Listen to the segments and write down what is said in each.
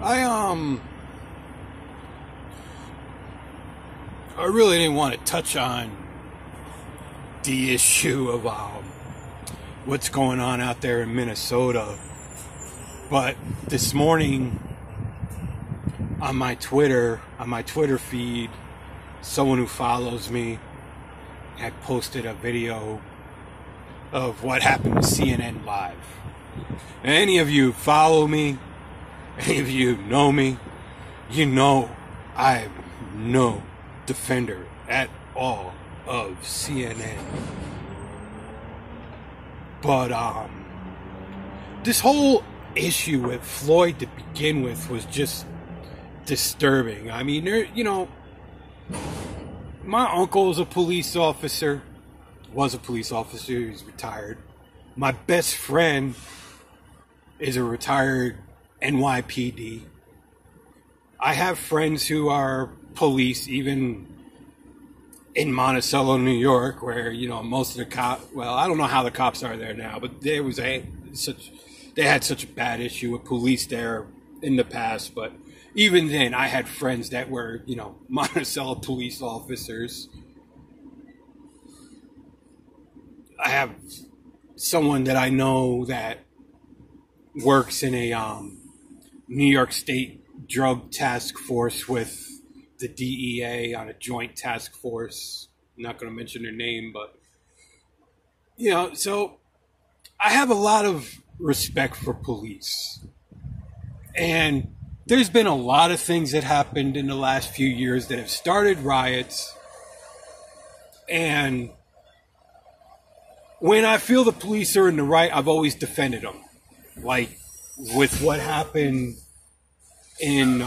I I really didn't want to touch on the issue of what's going on out there in Minnesota, but this morning on my Twitter feed, someone who follows me had posted a video of what happened to CNN Live. And any of you follow me, any of you know me, you know I'm no defender at all of CNN. But this whole issue with Floyd to begin with was just disturbing. I mean, my uncle is a police officer, he's retired. My best friend is a retired NYPD. I have friends who are police, even in Monticello, New York, where, most of the cops, well, I don't know how the cops are there now, but they had such a bad issue with police there in the past. But even then, I had friends that were, Monticello police officers. I have someone that I know that works in a New York State drug task force with the DEA on a joint task force. I'm not going to mention their name, but, so I have a lot of respect for police. And there's been a lot of things that happened in the last few years that have started riots. And when I feel the police are in the right, I've always defended them. Like with what happened in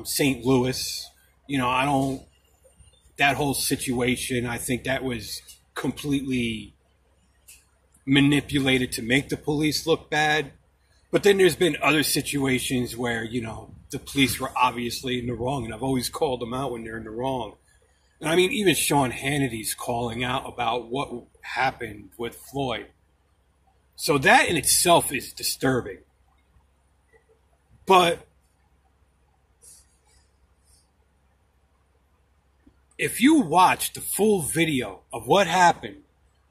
St. Louis, that whole situation, I think that was completely manipulated to make the police look bad. But then there's been other situations where, the police were obviously in the wrong, and I've always called them out when they're in the wrong. And I mean, even Sean Hannity's calling out about what happened with Floyd. So that in itself is disturbing. But if you watch the full video of what happened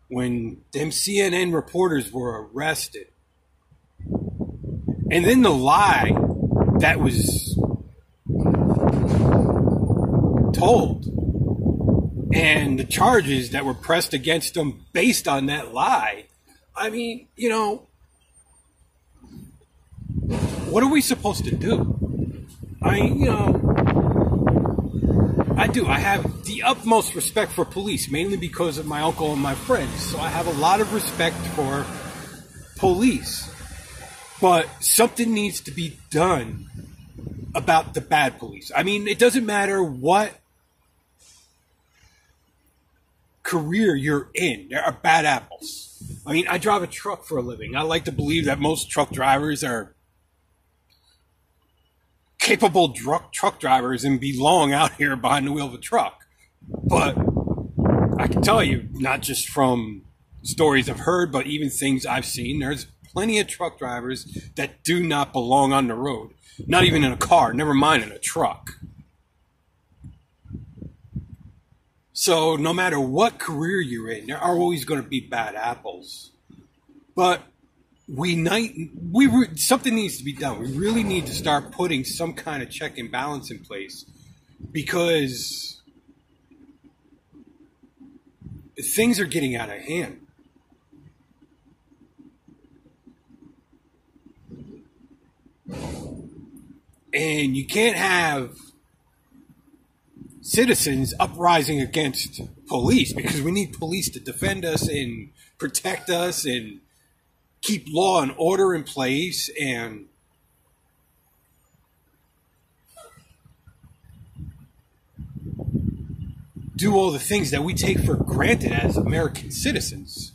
when them CNN reporters were arrested, and then the lie that was told, and the charges that were pressed against them based on that lie, I mean, what are we supposed to do? I have the utmost respect for police, mainly because of my uncle and my friends. So I have a lot of respect for police. But something needs to be done about the bad police. I mean, it doesn't matter what career you're in. There are bad apples. I mean, I drive a truck for a living. I like to believe that most truck drivers are capable truck drivers and belong out here behind the wheel of a truck. But I can tell you, not just from stories I've heard, but even things I've seen, there's plenty of truck drivers that do not belong on the road. Not even in a car, never mind in a truck. So no matter what career you're in, there are always going to be bad apples. But something needs to be done. We really need to start putting some kind of check and balance in place, because things are getting out of hand. And you can't have citizens uprising against police, because we need police to defend us and protect us and keep law and order in place and do all the things that we take for granted as American citizens.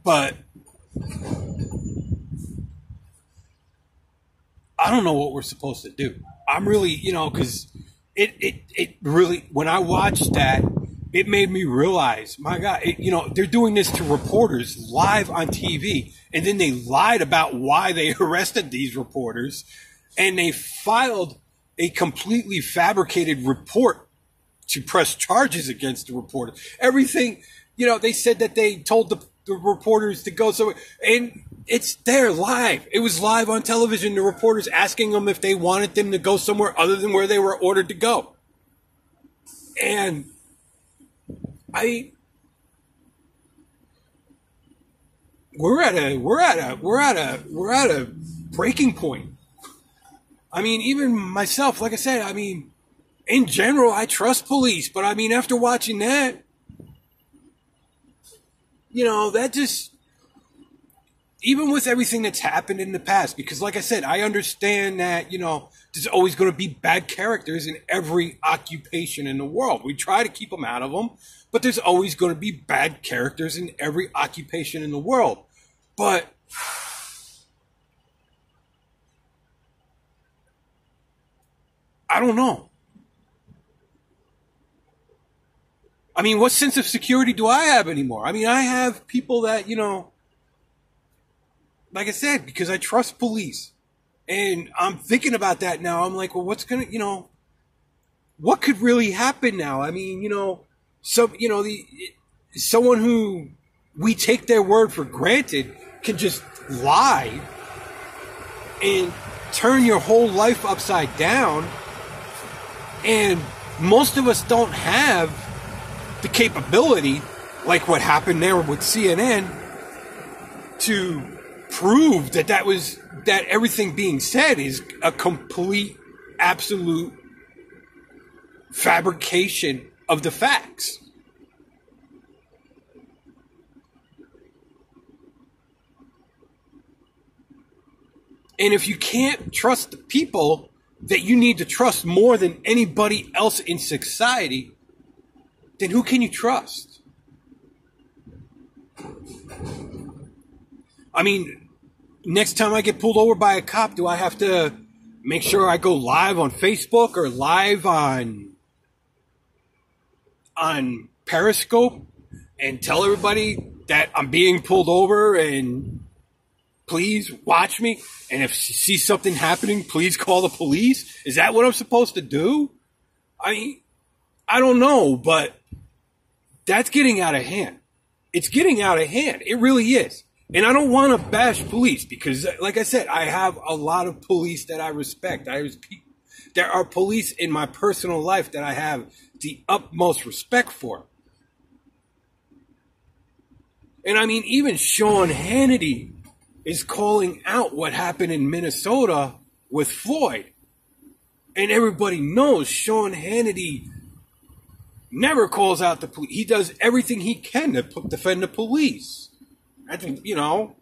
But I don't know what we're supposed to do. I'm really, because it really, when I watched that, it made me realize, my God, they're doing this to reporters live on TV, and then they lied about why they arrested these reporters, and they filed a completely fabricated report to press charges against the reporters. Everything, they said that they told the reporters to go somewhere, and it's there live. It was live on television, the reporters asking them if they wanted them to go somewhere other than where they were ordered to go. And we're at a breaking point. I mean, even myself, like I said, in general, I trust police, but after watching that, that just, even with everything that's happened in the past, because like I said, I understand that, there's always going to be bad characters in every occupation in the world. We try to keep them out of them, but there's always going to be bad characters in every occupation in the world. But I don't know. What sense of security do I have anymore? I have people that, like I said, because I trust police. And I'm thinking about that now. I'm like, well, what's going to, what could really happen now? Someone who we take their word for granted can just lie and turn your whole life upside down. And most of us don't have the capability, like what happened there with CNN, to prove that everything being said is a complete, absolute fabrication of the facts. And if you can't trust the people that you need to trust more than anybody else in society, then who can you trust? Next time I get pulled over by a cop, do I have to make sure I go live on Facebook or live on Periscope and tell everybody that I'm being pulled over and please watch me? And if you see something happening, please call the police? Is that what I'm supposed to do? I don't know, but that's getting out of hand. It's getting out of hand. It really is. And I don't want to bash police because, like I said, I have a lot of police that I respect. There are police in my personal life that I have the utmost respect for. And even Sean Hannity is calling out what happened in Minnesota with Floyd. And everybody knows Sean Hannity never calls out the police. He does everything he can to defend the police. I think, and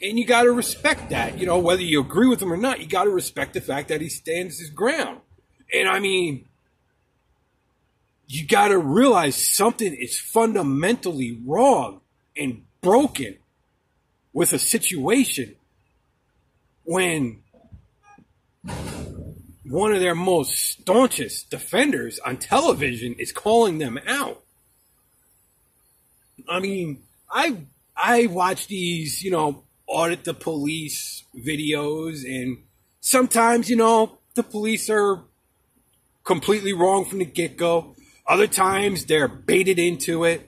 you got to respect that, whether you agree with him or not, you got to respect the fact that he stands his ground. And you got to realize something is fundamentally wrong and broken with a situation when one of their most staunchest defenders on television is calling them out. I watch these, audit the police videos, and sometimes, the police are completely wrong from the get-go. Other times, they're baited into it.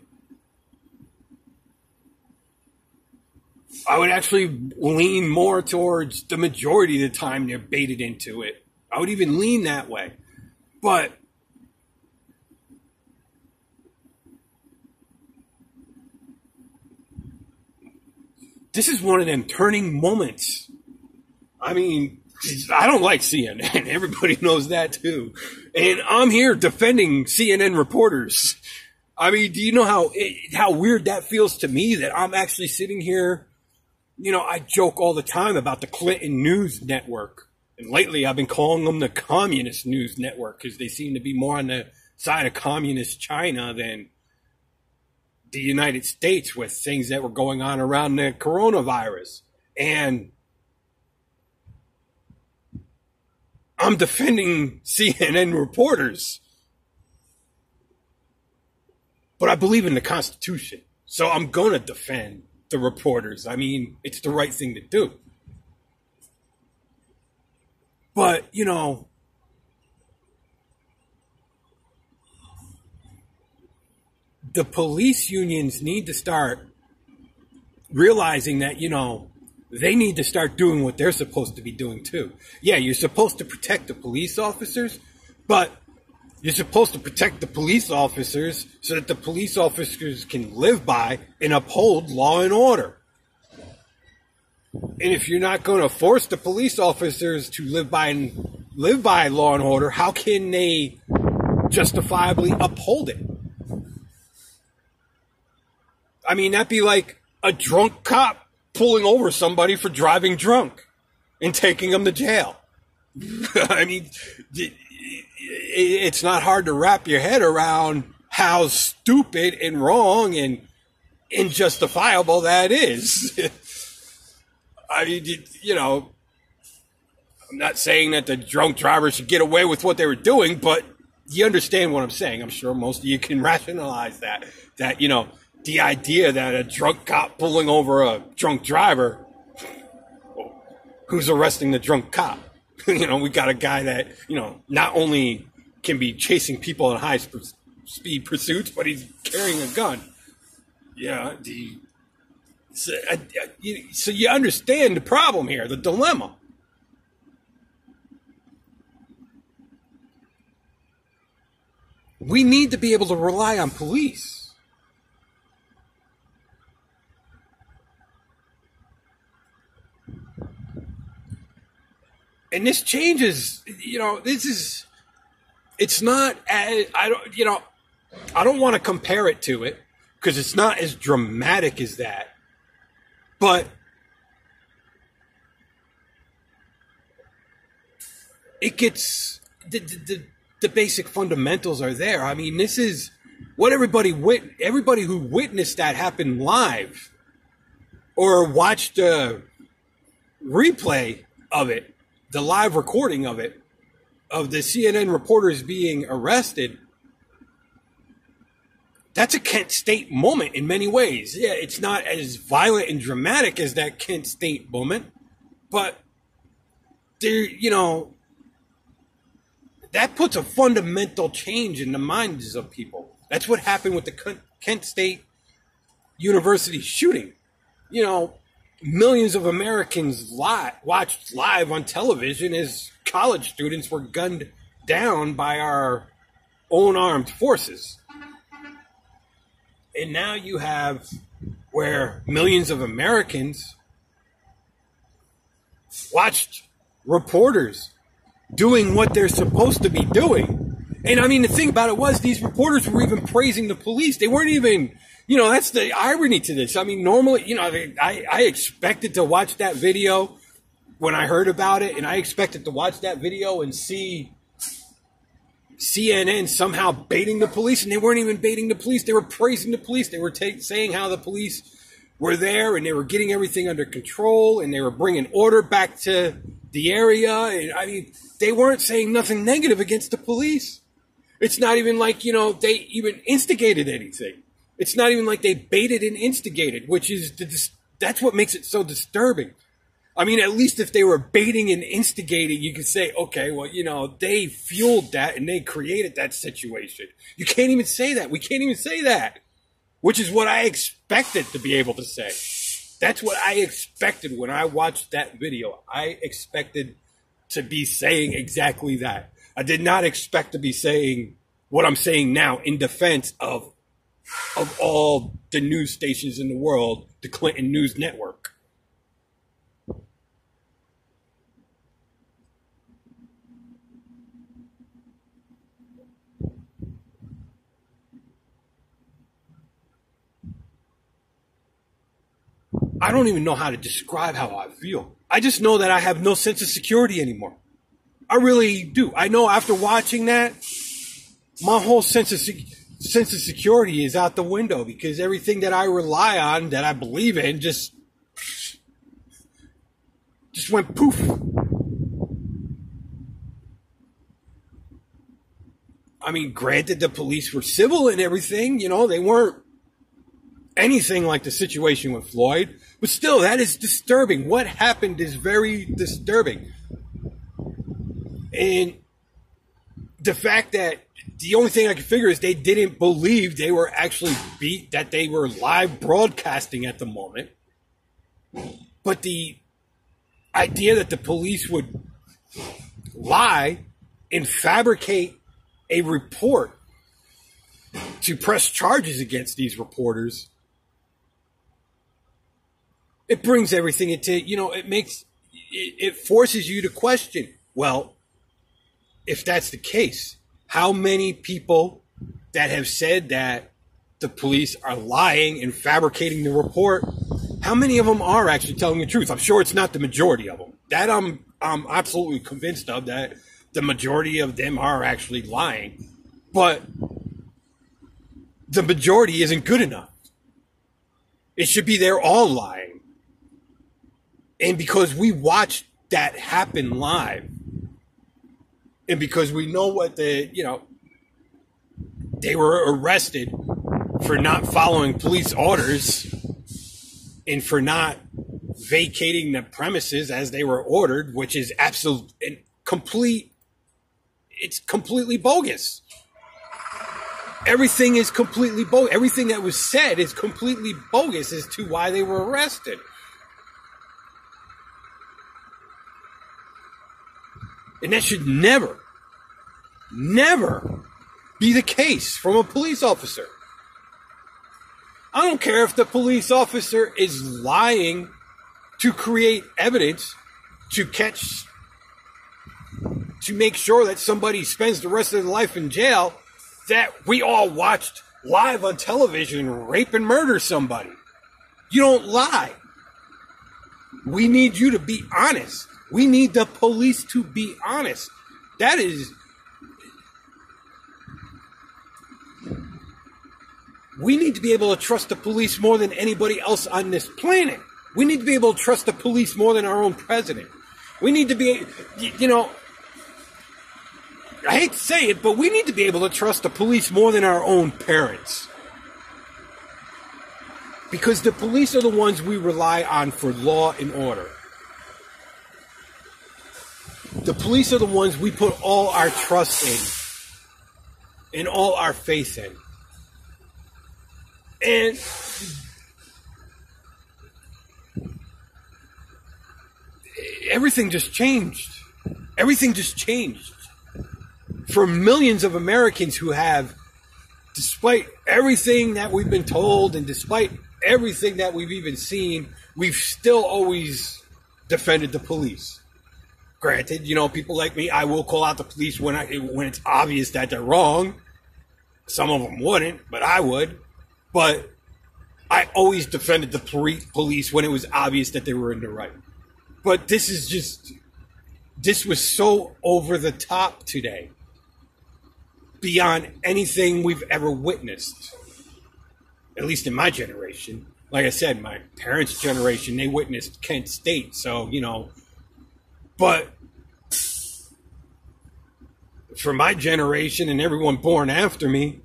I would actually lean more towards the majority of the time they're baited into it. I would even lean that way. But this is one of them turning moments. I don't like CNN. Everybody knows that too. And I'm here defending CNN reporters. Do you know how weird that feels to me that I'm actually sitting here? I joke all the time about the Clinton News Network. And lately I've been calling them the Communist News Network because they seem to be more on the side of communist China than the United States with things that were going on around the coronavirus. And I'm defending CNN reporters. But I believe in the Constitution. So I'm going to defend the reporters. I mean, it's the right thing to do. But, you know, the police unions need to start realizing that, you know, they need to start doing what they're supposed to be doing too. Yeah, you're supposed to protect the police officers, but you're supposed to protect the police officers so that the police officers can live by and uphold law and order. And if you're not going to force the police officers to live by law and order, how can they justifiably uphold it? I mean, that'd be like a drunk cop pulling over somebody for driving drunk and taking them to jail. I mean, it's not hard to wrap your head around how stupid and wrong and injustifiable that is. I mean, you know, I'm not saying that the drunk driver should get away with what they were doing, but you understand what I'm saying. I'm sure most of you can rationalize that, you know, the idea that a drunk cop pulling over a drunk driver, who's arresting the drunk cop? You know, we got a guy that, you know, not only can be chasing people in high speed pursuits, but he's carrying a gun. Yeah, so you understand the problem here, the dilemma. We need to be able to rely on police. And this changes, you know, it's not as, I don't want to compare it to it because it's not as dramatic as that. But it gets, the basic fundamentals are there. I mean, this is what everybody who witnessed that happen live or watched a replay of it, the live recording of it, of the CNN reporters being arrested. That's a Kent State moment in many ways. Yeah, it's not as violent and dramatic as that Kent State moment, but there, you know, that puts a fundamental change in the minds of people. That's what happened with the Kent State University shooting. You know, millions of Americans watched live on television as college students were gunned down by our own armed forces. And now you have where millions of Americans watched reporters doing what they're supposed to be doing. And I mean, the thing about it was these reporters were even praising the police. They weren't even, you know, that's the irony to this. I mean, normally, you know, I expected to watch that video when I heard about it, and I expected to watch that video and see CNN somehow baiting the police, and they weren't even baiting the police. They were praising the police. They were saying how the police were there and they were getting everything under control and they were bringing order back to the area. And I mean, they weren't saying nothing negative against the police. It's not even like, you know, they even instigated anything. It's not even like they baited and instigated, which is, that's what makes it so disturbing. I mean, at least if they were baiting and instigating, you could say, okay, well, you know, they fueled that and they created that situation. You can't even say that. We can't even say that, which is what I expected to be able to say. That's what I expected when I watched that video. I expected to be saying exactly that. I did not expect to be saying what I'm saying now in defense of all the news stations in the world, the Clinton News Network. I don't even know how to describe how I feel. I just know that I have no sense of security anymore. I really do. I know after watching that, my whole sense of security is out the window because everything that I rely on, that I believe in, just went poof. I mean, granted, the police were civil and everything. You know, they weren't anything like the situation with Floyd. But still, that is disturbing. What happened is very disturbing. And the fact that the only thing I can figure is they didn't believe they were actually beat, that they were live broadcasting at the moment. But the idea that the police would lie and fabricate a report to press charges against these reporters, it brings everything into, you know, it forces you to question, well, if that's the case, how many people that have said that the police are lying and fabricating the report, how many of them are actually telling the truth? I'm sure it's not the majority of them. That I'm absolutely convinced of, that the majority of them are actually lying. But the majority isn't good enough. It should be they're all lying. And because we watched that happen live, and because we know what they were arrested for not following police orders and for not vacating the premises as they were ordered, which is absolute and complete. It's completely bogus. Everything is completely bogus. Everything that was said is completely bogus as to why they were arrested. And that should never be the case from a police officer. I don't care if the police officer is lying to create evidence to make sure that somebody spends the rest of their life in jail that we all watched live on television rape and murder somebody. You don't lie. We need you to be honest. We need the police to be honest. That is... We need to be able to trust the police more than anybody else on this planet. We need to be able to trust the police more than our own president. We need to be, you know, I hate to say it, but we need to be able to trust the police more than our own parents. Because the police are the ones we rely on for law and order. The police are the ones we put all our trust in and all our faith in. And everything just changed. Everything just changed. For millions of Americans who have, despite everything that we've been told and despite everything that we've even seen, we've still always defended the police. Granted, you know, people like me, I will call out the police when it's obvious that they're wrong. Some of them wouldn't, but I would. But I always defended the police when it was obvious that they were in the right. But this was so over the top today. Beyond anything we've ever witnessed. At least in my generation. Like I said, my parents' generation, they witnessed Kent State. So, you know, but for my generation and everyone born after me,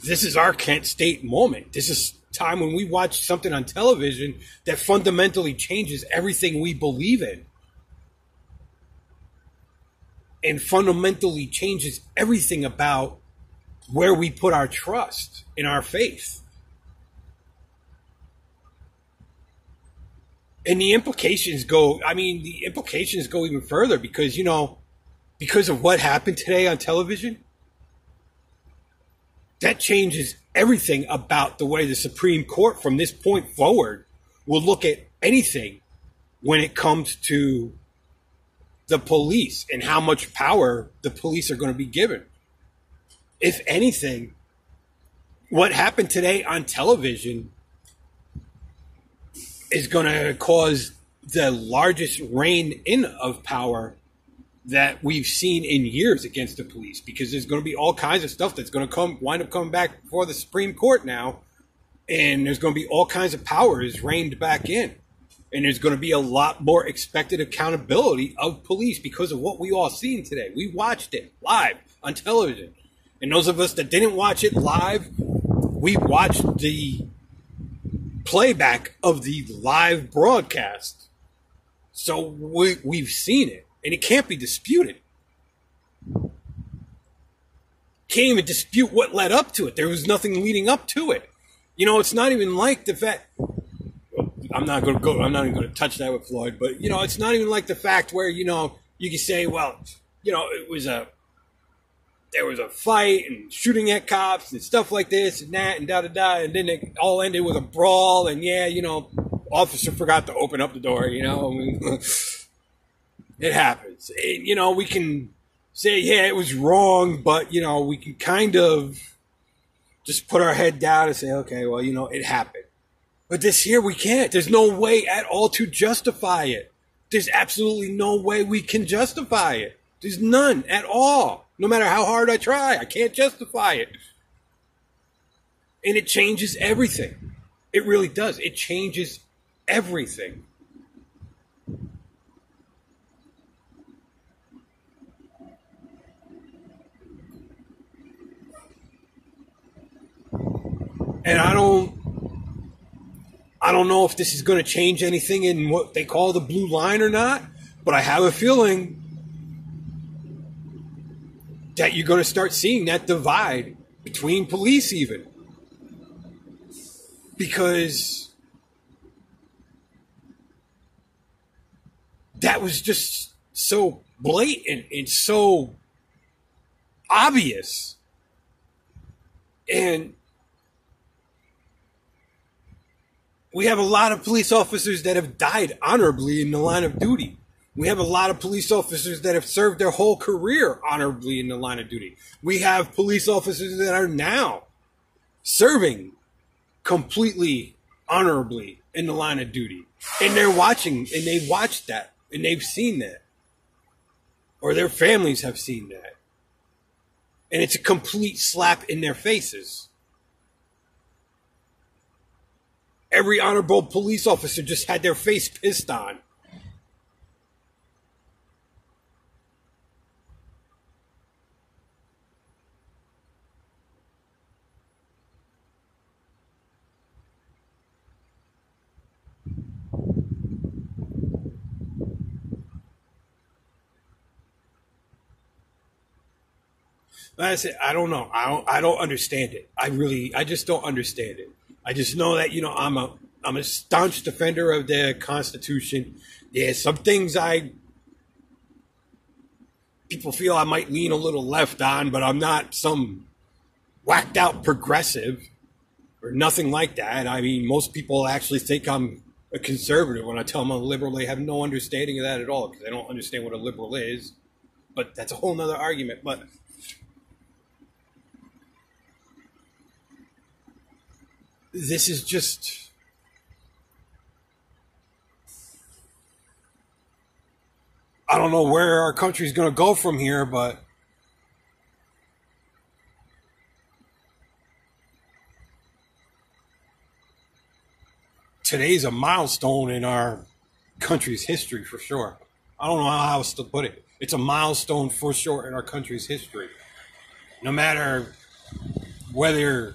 this is our Kent State moment. This is time when we watch something on television that fundamentally changes everything we believe in. And fundamentally changes everything about where we put our trust in our faith. And the implications go even further because, you know, because of what happened today on television, that changes everything about the way the Supreme Court from this point forward will look at anything when it comes to the police and how much power the police are going to be given. If anything, what happened today on television is going to cause the largest reign in of power that we've seen in years against the police, because there's going to be all kinds of stuff that's going to wind up coming back before the Supreme Court now, and there's going to be all kinds of powers reined back in. And there's going to be a lot more expected accountability of police because of what we all seen today. We watched it live on television. And those of us that didn't watch it live, we watched the playback of the live broadcast. So we've seen it. And it can't be disputed. Can't even dispute what led up to it. There was nothing leading up to it. You know, it's not even like the fact... I'm not even going to touch that with Floyd, but, you know, it's not even like the fact where, you know, you can say, well, you know, there was a fight and shooting at cops and stuff like this and that and da-da-da, and then it all ended with a brawl, and yeah, you know, officer forgot to open up the door, you know. It happens. You know, we can say, yeah, it was wrong, but, you know, we can kind of just put our head down and say, okay, well, you know, it happened. But this here, we can't. There's no way at all to justify it. There's absolutely no way we can justify it. There's none at all. No matter how hard I try, I can't justify it. And it changes everything. It really does. It changes everything. And I don't know if this is going to change anything in what they call the blue line or not, but I have a feeling that you're going to start seeing that divide between police even. Because that was just so blatant and so obvious. And we have a lot of police officers that have died honorably in the line of duty. We have a lot of police officers that have served their whole career honorably in the line of duty. We have police officers that are now serving completely honorably in the line of duty. And they're watching, and they've watched that, and they've seen that. Or their families have seen that. And it's a complete slap in their faces. Every honorable police officer just had their face pissed on. I said, I don't know. I don't understand it. I just don't understand it. I just know that, you know, I'm a staunch defender of the Constitution. Yeah, some things people feel I might lean a little left on, but I'm not some whacked out progressive or nothing like that. I mean, most people actually think I'm a conservative when I tell them I'm a liberal. They have no understanding of that at all because they don't understand what a liberal is. But that's a whole nother argument. But this is just... I don't know where our country's going to go from here, but today's a milestone in our country's history for sure. I don't know how else to put it. It's a milestone for sure in our country's history. No matter whether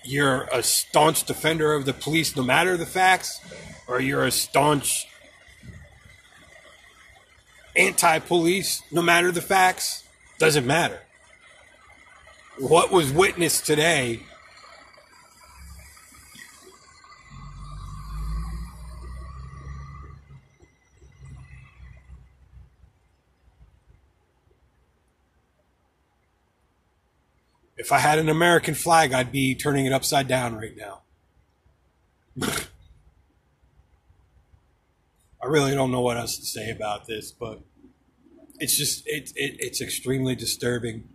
you're a staunch defender of the police, no matter the facts, or you're a staunch anti-police, no matter the facts, doesn't matter. What was witnessed today if I had an American flag, I'd be turning it upside down right now. I really don't know what else to say about this, but it's just, it's extremely disturbing.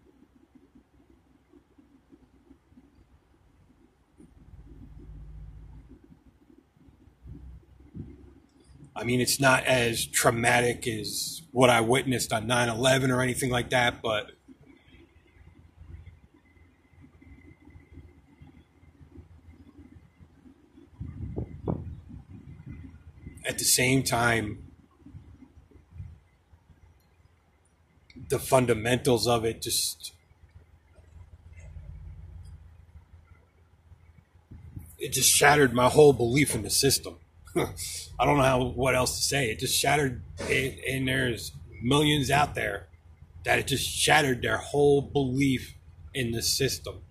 I mean, it's not as traumatic as what I witnessed on 9/11 or anything like that, but at the same time, the fundamentals of it just, it just shattered my whole belief in the system. I don't know what else to say. It just shattered it, and there's millions out there that it just shattered their whole belief in the system.